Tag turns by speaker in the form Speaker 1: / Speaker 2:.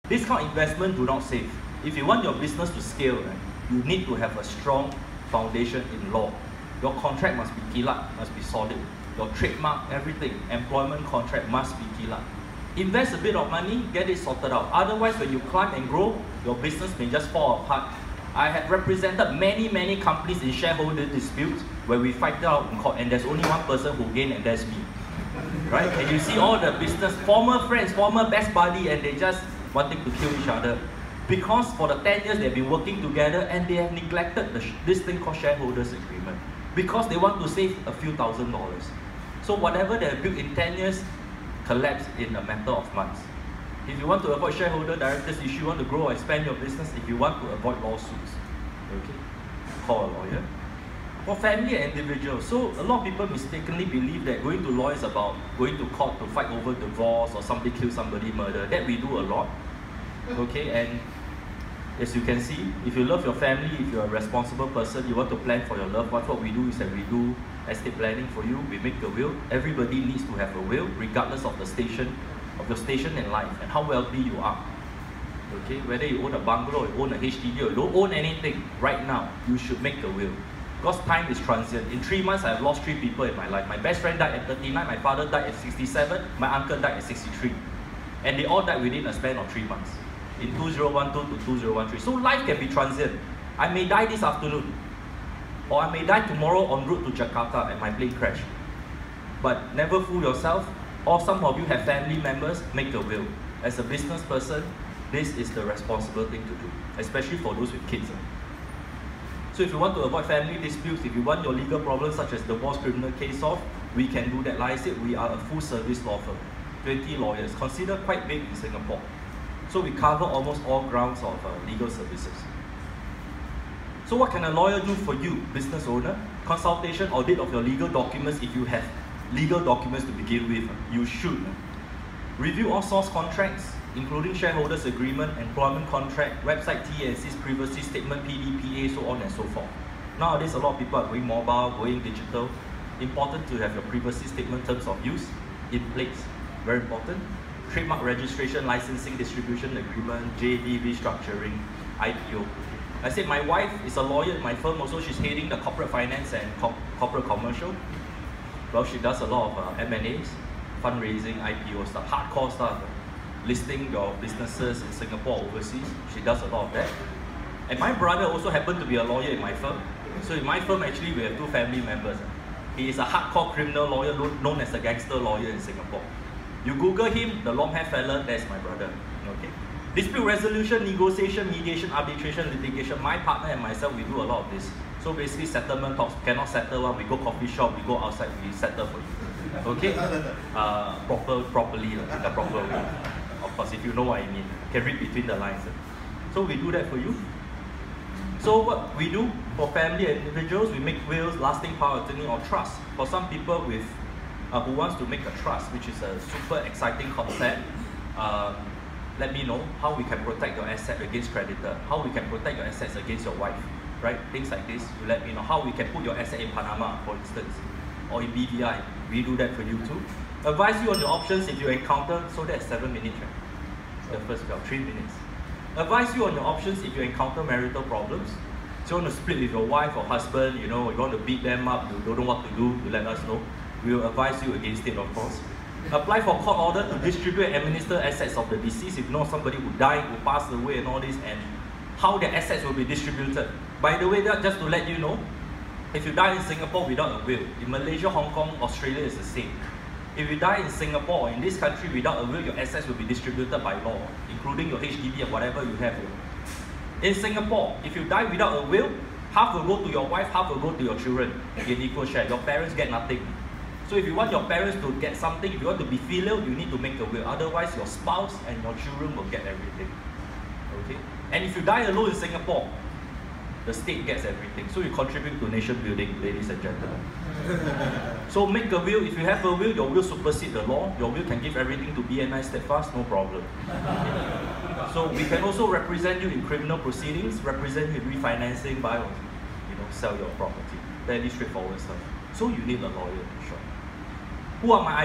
Speaker 1: This kind of investment do not save. If you want your business to scale, right, you need to have a strong foundation in law. Your contract must be kilat, must be solid. Your trademark, everything, employment contract must be kilat. Invest a bit of money, get it sorted out. Otherwise, when you climb and grow, your business may just fall apart. I have represented many companies in shareholder disputes where we fight it out in court, and there's only one person who gained, and that's me. Right? And you see all the business, former friends, former best buddy, and they just wanting to kill each other. Because for the 10 years they've been working together and they have neglected this thing called shareholders agreement. Because they want to save a few $1,000s. So whatever they have built in 10 years collapsed in a matter of months. If you want to avoid shareholder directors issue, you want to grow or expand your business, if you want to avoid lawsuits, okay, call a lawyer. For family and individuals, so a lot of people mistakenly believe that going to law is about going to court to fight over divorce or somebody kill somebody, murder. That we do a lot, okay, and as you can see, if you love your family, if you're a responsible person, you want to plan for your loved ones, what we do is that we do estate planning for you, we make a will. Everybody needs to have a will, regardless of the station, of your station in life and how wealthy you are. Okay, whether you own a bungalow, you own a HDB, or you don't own anything, right now, you should make a will. Because time is transient. In 3 months, I've lost 3 people in my life. My best friend died at 39, my father died at 67, my uncle died at 63. And they all died within a span of 3 months. In 2012 to 2013. So life can be transient. I may die this afternoon. Or I may die tomorrow en route to Jakarta and my plane crash. But never fool yourself. Or some of you have family members, make a will. As a business person, this is the responsible thing to do. Especially for those with kids. So if you want to avoid family disputes, if you want your legal problems such as divorce, criminal case off, we can do that. Like I said, we are a full service law firm. 20 lawyers, considered quite big in Singapore. So we cover almost all grounds of legal services. So what can a lawyer do for you, business owner? Consultation, audit of your legal documents. If you have legal documents to begin with, you should. Review all source contracts, including shareholders agreement, employment contract, website T&Cs, privacy statement, PDPA, so on and so forth. Nowadays, a lot of people are going mobile, going digital. Important to have your privacy statement, terms of use in place. Very important. Trademark registration, licensing, distribution agreement, JV, restructuring, IPO. I said my wife is a lawyer in my firm also. She's heading the corporate finance and corporate commercial. Well, she does a lot of M&As, fundraising, IPO stuff, hardcore stuff. Listing your businesses in Singapore, overseas. She does a lot of that. And my brother also happened to be a lawyer in my firm. So in my firm, actually, we have 2 family members. He is a hardcore criminal lawyer known as a gangster lawyer in Singapore. You Google him, the long hair fella, that's my brother. Okay. Dispute resolution, negotiation, mediation, arbitration, litigation. My partner and myself, we do a lot of this. So basically, settlement talks, cannot settle one. We go coffee shop, we go outside, we settle for you. Okay? Properly, in a proper way. Of course, if you know what I mean, you can read between the lines. So we do that for you. So what we do for family and individuals, we make wills, lasting power of attorney, or trust. For some people with who wants to make a trust, which is a super exciting concept, let me know how we can protect your asset against creditor, how we can protect your assets against your wife, right? Things like this, you let me know how we can put your asset in Panama, for instance, or in BVI. We do that for you too. Advise you on your options if you encounter, so that's 7 minutes, right? The first 3 minutes. Advise you on your options if you encounter marital problems. So you want to split with your wife or husband, you know, you want to beat them up, you don't know what to do, you let us know. We will advise you against it, of course. Apply for court order to distribute and administer assets of the deceased. If you know somebody who died, who passed away and all this, and how their assets will be distributed. By the way, just to let you know, if you die in Singapore without a will, in Malaysia, Hong Kong, Australia is the same. If you die in Singapore or in this country without a will, your assets will be distributed by law, including your HDB and whatever you have. In Singapore, if you die without a will, half will go to your wife, half will go to your children in equal share. Your parents get nothing. So if you want your parents to get something, if you want to be filial, you need to make a will. Otherwise, your spouse and your children will get everything. Okay? And if you die alone in Singapore, the state gets everything. So you contribute to nation building, ladies and gentlemen. So make a will. If you have a will, your will supersedes the law. Your will can give everything to BNI Steadfast, no problem. So we can also represent you in criminal proceedings, represent you in refinancing, buy or sell your property. Fairly straightforward stuff. So you need a lawyer, in short. Who are my